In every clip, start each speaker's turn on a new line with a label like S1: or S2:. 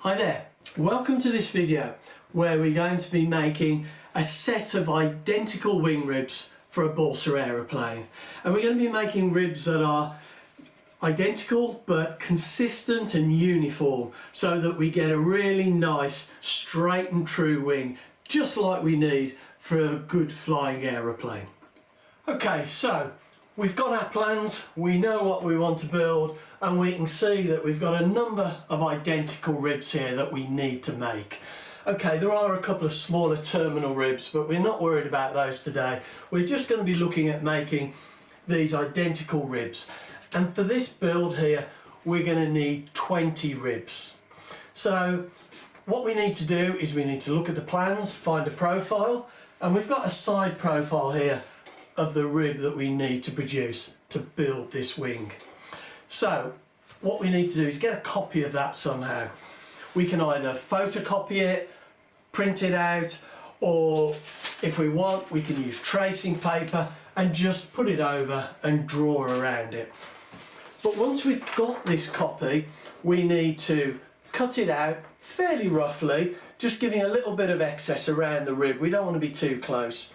S1: Hi there, welcome to this video where we're going to be making a set of identical wing ribs for a Balsa aeroplane, and we're going to be making ribs that are identical but consistent and uniform so that we get a really nice straight and true wing just like we need for a good flying aeroplane. Okay, so we've got our plans, we know what we want to build, and we can see that we've got a number of identical ribs here that we need to make. Okay, there are a couple of smaller terminal ribs, but we're not worried about those today. We're just going to be looking at making these identical ribs. And for this build here, we're going to need 20 ribs. So what we need to do is we need to look at the plans, find a profile, and we've got a side profile here of the rib that we need to produce to build this wing. So what we need to do is get a copy of that somehow. We can either photocopy it, print it out, or if we want we can use tracing paper and just put it over and draw around it. But once we've got this copy, we need to cut it out fairly roughly, just giving a little bit of excess around the rib. We don't want to be too close.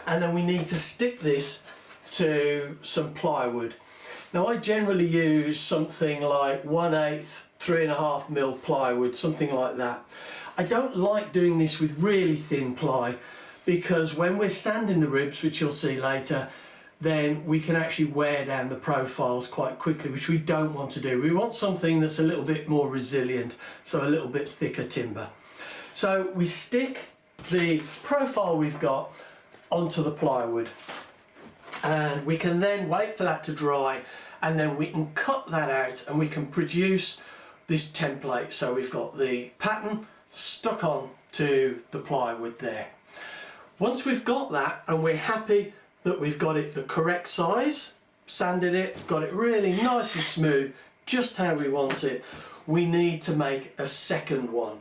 S1: And then we need to stick this to some plywood. Now I generally use something like 1/8, 3.5mm plywood, something like that. I don't like doing this with really thin ply because when we're sanding the ribs, which you'll see later, then we can actually wear down the profiles quite quickly, which we don't want to do. We want something that's a little bit more resilient, so a little bit thicker timber. So we stick the profile we've got onto the plywood, and we can then wait for that to dry, and then we can cut that out and we can produce this template. So we've got the pattern stuck on to the plywood there. Once we've got that and we're happy that we've got it the correct size, sanded it, got it really nice and smooth, just how we want it, we need to make a second one.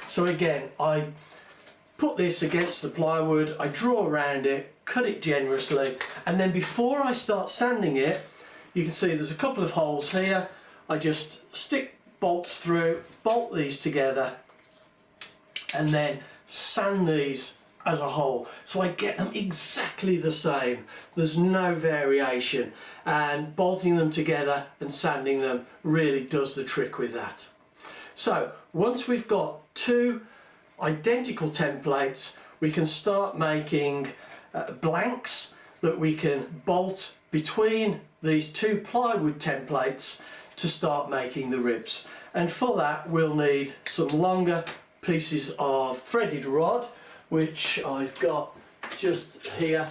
S1: So again, I put this against the plywood, I draw around it, cut it generously, and then before I start sanding it, you can see there's a couple of holes here. I just stick bolts through, bolt these together, and then sand these as a whole. So I get them exactly the same. There's no variation, and bolting them together and sanding them really does the trick with that. So once we've got two identical templates, we can start making blanks that we can bolt between these two plywood templates to start making the ribs. And for that we'll need some longer pieces of threaded rod, which I've got just here,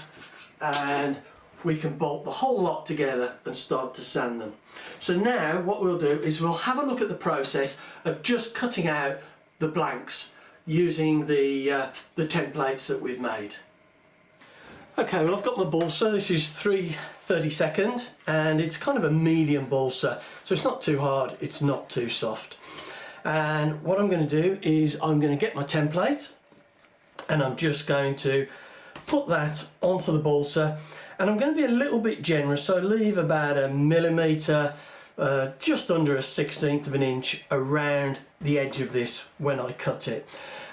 S1: and we can bolt the whole lot together and start to sand them. So now what we'll do is we'll have a look at the process of just cutting out the blanks using the templates that we've made. Okay, well I've got my balsa. This is 3/32, and it's kind of a medium balsa, so it's not too hard, it's not too soft. And what I'm going to do is I'm going to get my template and I'm just going to put that onto the balsa, and I'm going to be a little bit generous, so leave about 1mm, just under 1/16 of an inch around the edge of this when I cut it.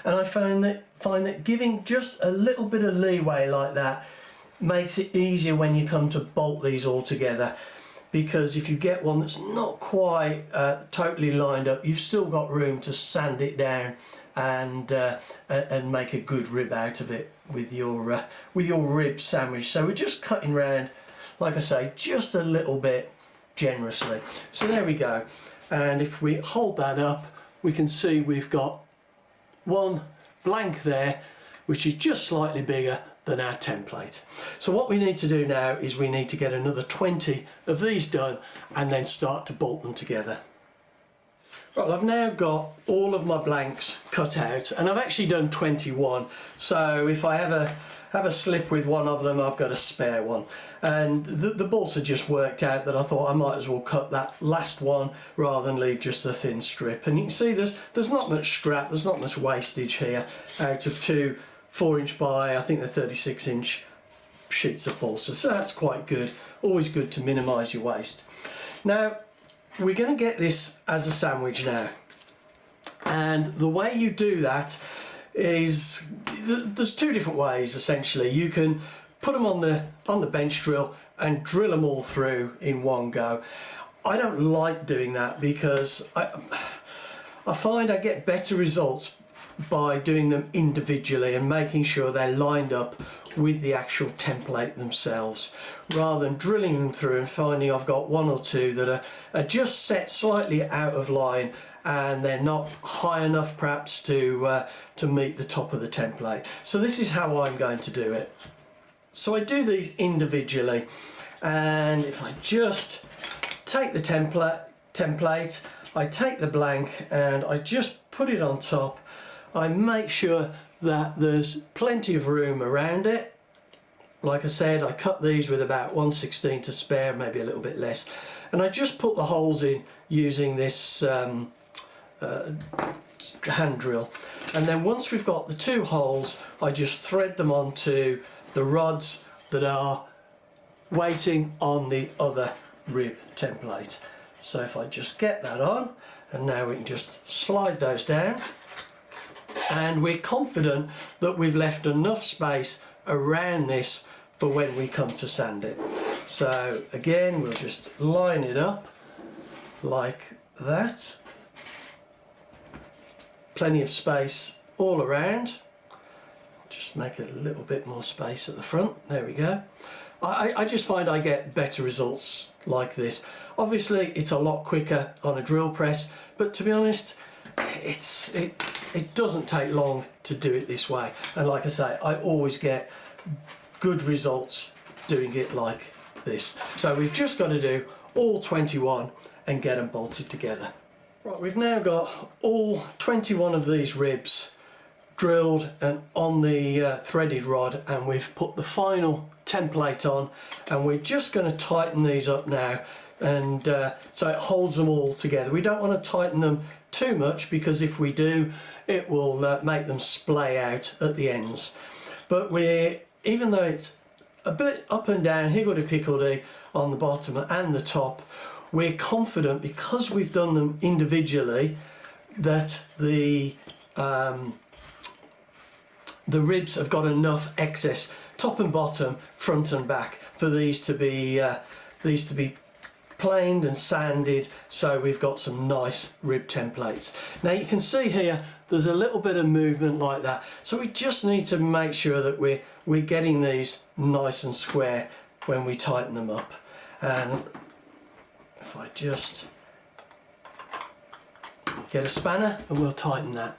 S1: And I find that giving just a little bit of leeway like that makes it easier when you come to bolt these all together, because if you get one that's not quite totally lined up, you've still got room to sand it down and make a good rib out of it with your rib sandwich. So we're just cutting round, like I say, just a little bit generously. So there we go, and if we hold that up, we can see we've got one blank there, which is just slightly bigger than our template. So what we need to do now is we need to get another 20 of these done and then start to bolt them together. Right, well, I've now got all of my blanks cut out, and I've actually done 21, so if I have a slip with one of them, I've got a spare one. And the balsa just worked out that I thought I might as well cut that last one rather than leave just a thin strip. And you can see there's not much scrap, there's not much wastage here out of two 4" by, I think they're 36" sheets of balsa, so that's quite good. Always good to minimise your waste. Now we're going to get this as a sandwich now, And the way you do that is, there's two different ways essentially. You can put them on the bench drill and drill them all through in one go. I don't like doing that because I find I get better results by doing them individually and making sure they're lined up with the actual template themselves, rather than drilling them through and finding I've got one or two that are just set slightly out of line and they're not high enough perhaps to meet the top of the template. So this is how I'm going to do it. So I do these individually, and if I just take the template, I take the blank and I just put it on top. I make sure that there's plenty of room around it. Like I said, I cut these with about 1/16 to spare, maybe a little bit less, and I just put the holes in using this hand drill. And then once we've got the two holes, I just thread them onto the rods that are waiting on the other rib template. So if I just get that on, and now we can just slide those down, and we're confident that we've left enough space around this for when we come to sand it. So again, we'll just line it up like that. Plenty of space all around. Just make a little bit more space at the front. There we go. I just find I get better results like this. Obviously it's a lot quicker on a drill press, but to be honest, it doesn't take long to do it this way. And like I say, I always get good results doing it like this. So we've just got to do all 21 and get them bolted together. Right, we've now got all 21 of these ribs drilled and on the threaded rod, and we've put the final template on, and we're just going to tighten these up now, and so it holds them all together. We don't want to tighten them too much because if we do, it will make them splay out at the ends. But even though it's a bit up and down, higgledy-piggledy on the bottom and the top, we're confident, because we've done them individually, that the ribs have got enough excess, top and bottom, front and back, for these to be planed and sanded, so we've got some nice rib templates. Now you can see here there's a little bit of movement like that, so we just need to make sure that we're getting these nice and square when we tighten them up. And if I just get a spanner and we'll tighten that.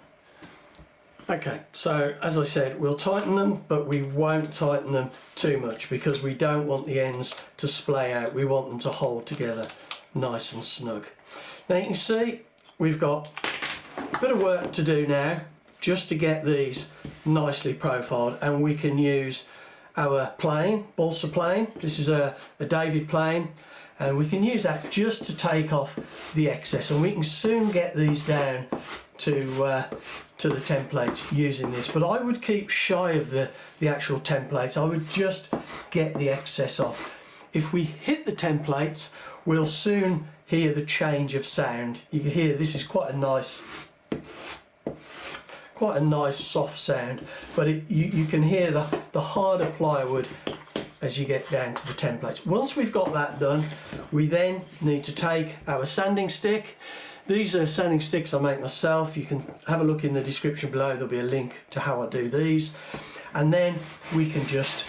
S1: Okay, so as I said, we'll tighten them, but we won't tighten them too much because we don't want the ends to splay out. We want them to hold together nice and snug. Now you can see we've got a bit of work to do now just to get these nicely profiled, and we can use our plane, Balsa plane. This is a David plane, and we can use that just to take off the excess, and we can soon get these down to the templates using this. But I would keep shy of the actual templates. I would just get the excess off. If we hit the templates, we'll soon hear the change of sound. You can hear this is quite a nice soft sound, but you can hear the harder plywood as you get down to the templates. Once we've got that done, we then need to take our sanding stick. These are sanding sticks I make myself. You can have a look in the description below, there'll be a link to how I do these. And then we can just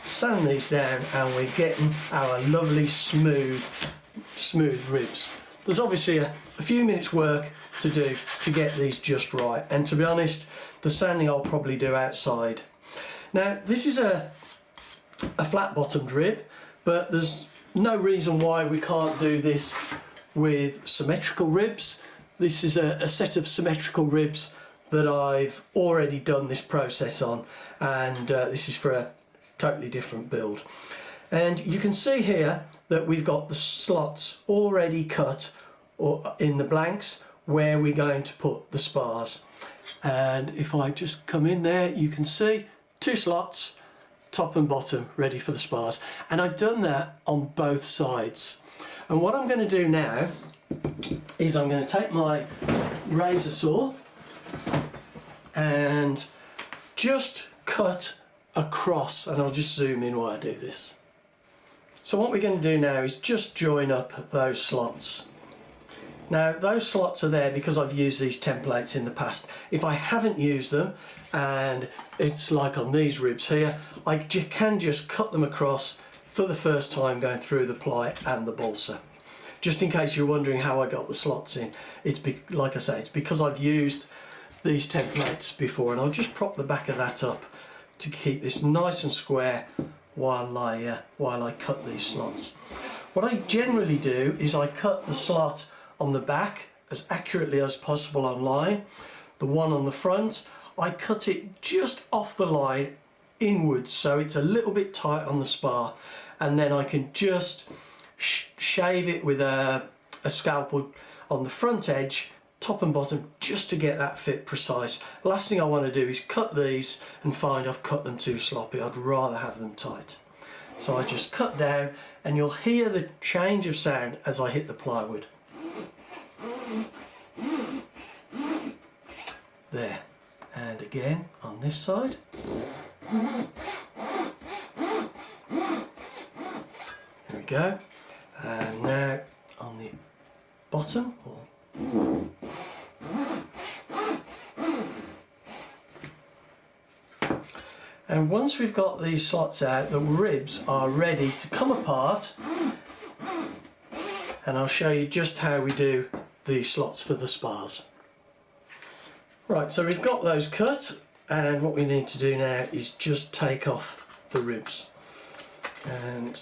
S1: sand these down, and we're getting our lovely smooth ribs. There's obviously a few minutes work to do to get these just right, and to be honest, the sanding I'll probably do outside. Now this is a flat bottomed rib, but there's no reason why we can't do this with symmetrical ribs. This is a set of symmetrical ribs that I've already done this process on, and this is for a totally different build. And you can see here that we've got the slots already cut or in the blanks where we're going to put the spars. And if I just come in there, you can see 2 slots, top and bottom, ready for the spars. And I've done that on both sides. And what I'm going to do now is I'm going to take my razor saw and just cut across, and I'll just zoom in while I do this. So what we're going to do now is just join up those slots. Now those slots are there because I've used these templates in the past. If I haven't used them, and it's like on these ribs here, I can just cut them across for the first time going through the ply and the balsa. Just in case you're wondering how I got the slots in, like I say, it's because I've used these templates before, and I'll just prop the back of that up to keep this nice and square while I cut these slots. What I generally do is I cut the slot on the back as accurately as possible on line. The one on the front, I cut it just off the line inwards, so it's a little bit tight on the spar, and then I can just shave it with a scalpel on the front edge, top and bottom, just to get that fit precise. Last thing I want to do is cut these and find I've cut them too sloppy. I'd rather have them tight. So I just cut down, and you'll hear the change of sound as I hit the plywood. There. And again on this side. There we go. And now on the bottom. And once we've got these slots out, the ribs are ready to come apart, and I'll show you just how we do these slots for the spars. Right, so we've got those cut, and what we need to do now is just take off the ribs. And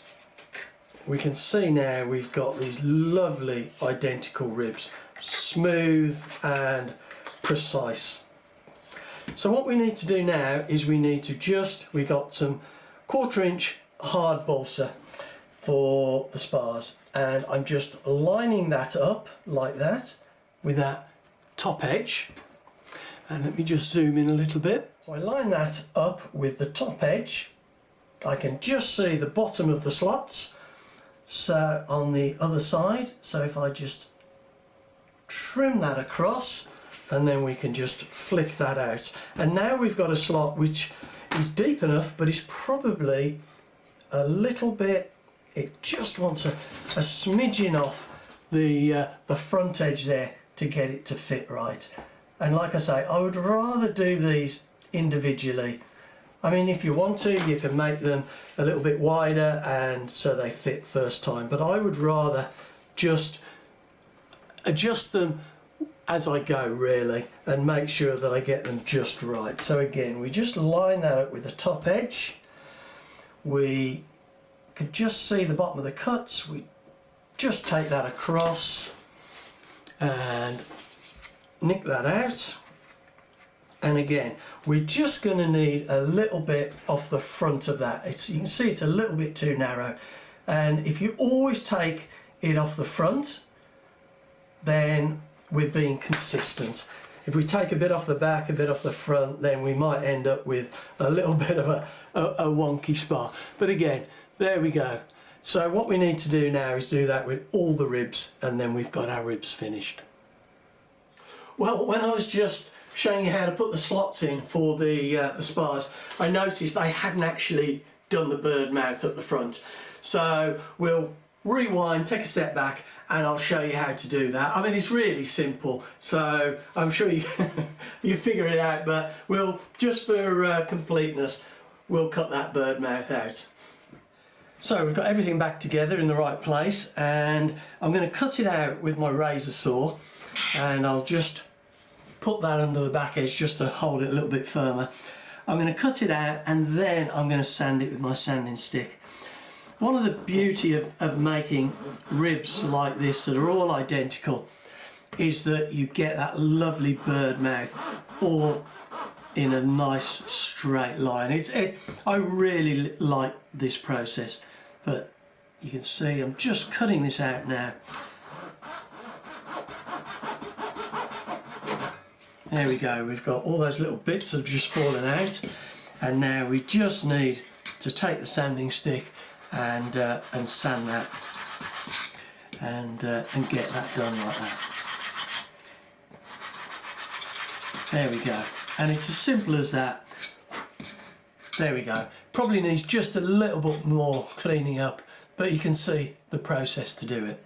S1: we can see now we've got these lovely identical ribs, smooth and precise. So what we need to do now is we got some 1/4 inch hard balsa for the spars, and I'm just lining that up like that with that top edge. And let me just zoom in a little bit. So I line that up with the top edge. I can just see the bottom of the slots. So on the other side, so if I just trim that across, and then we can just flick that out. And now we've got a slot which is deep enough, but is probably a little bit, it just wants a smidgen off the front edge there to get it to fit right. And like I say, I would rather do these individually. I mean, if you want to, you can make them a little bit wider and so they fit first time, but I would rather just adjust them as I go, really, and make sure that I get them just right. So again, we just line that up with the top edge. We can just see the bottom of the cuts. We just take that across and nick that out. And again, we're just going to need a little bit off the front of that. You can see it's a little bit too narrow, and if you always take it off the front, then we're being consistent. If we take a bit off the back, a bit off the front, then we might end up with a little bit of a wonky spar. But again, there we go. So what we need to do now is do that with all the ribs, and then we've got our ribs finished. Well, when I was just showing you how to put the slots in for the spars, I noticed I hadn't actually done the bird mouth at the front. So we'll rewind, take a step back, and I'll show you how to do that. I mean, it's really simple, so I'm sure you you figure it out, but we'll, just for completeness, we'll cut that bird mouth out. So we've got everything back together in the right place, and I'm going to cut it out with my razor saw, and I'll just put that under the back edge just to hold it a little bit firmer. I'm going to cut it out, and then I'm going to sand it with my sanding stick. One of the beauty of making ribs like this that are all identical is that you get that lovely bird mouth all in a nice straight line. I really like this process, but you can see I'm just cutting this out now. There we go, we've got all those little bits that have just fallen out, and now we just need to take the sanding stick and sand that and get that done like that. There we go. And it's as simple as that. There we go. Probably needs just a little bit more cleaning up, but you can see the process to do it.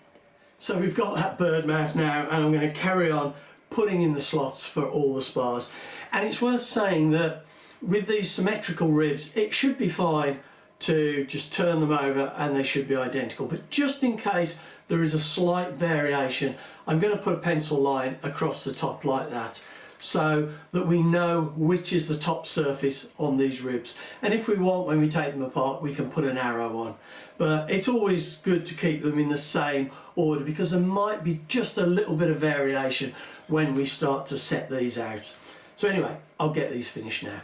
S1: So we've got that bird mouth now, and I'm going to carry on putting in the slots for all the spars. And it's worth saying that with these symmetrical ribs, it should be fine to just turn them over and they should be identical. But just in case there is a slight variation, I'm going to put a pencil line across the top like that, so that we know which is the top surface on these ribs. And if we want, when we take them apart, we can put an arrow on. But it's always good to keep them in the same order, because there might be just a little bit of variation when we start to set these out. So anyway, I'll get these finished now.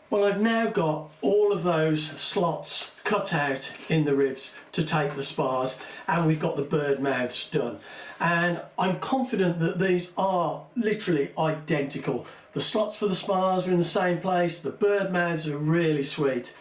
S1: Well, I've now got all of those slots cut out in the ribs to take the spars, and we've got the bird mouths done. And I'm confident that these are literally identical. The slots for the spars are in the same place, the bird mouths are really sweet.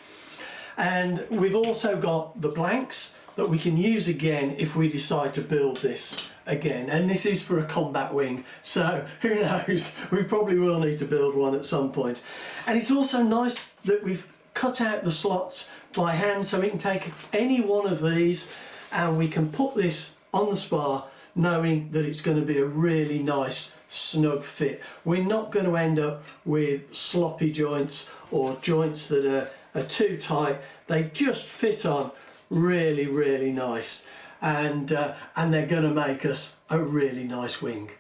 S1: And we've also got the blanks that we can use again if we decide to build this again. And this is for a combat wing, so who knows, we probably will need to build one at some point. And it's also nice that we've cut out the slots by hand, so we can take any one of these and we can put this on the spar knowing that it's going to be a really nice snug fit. We're not going to end up with sloppy joints or joints that are too tight. They just fit on really, really nice, and they're going to make us a really nice wing.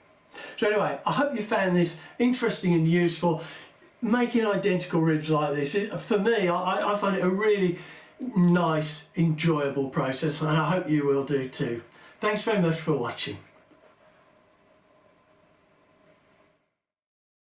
S1: So anyway, I hope you found this interesting and useful. Making identical ribs like this, for me, I find it a really nice, enjoyable process, and I hope you will do too. Thanks very much for watching.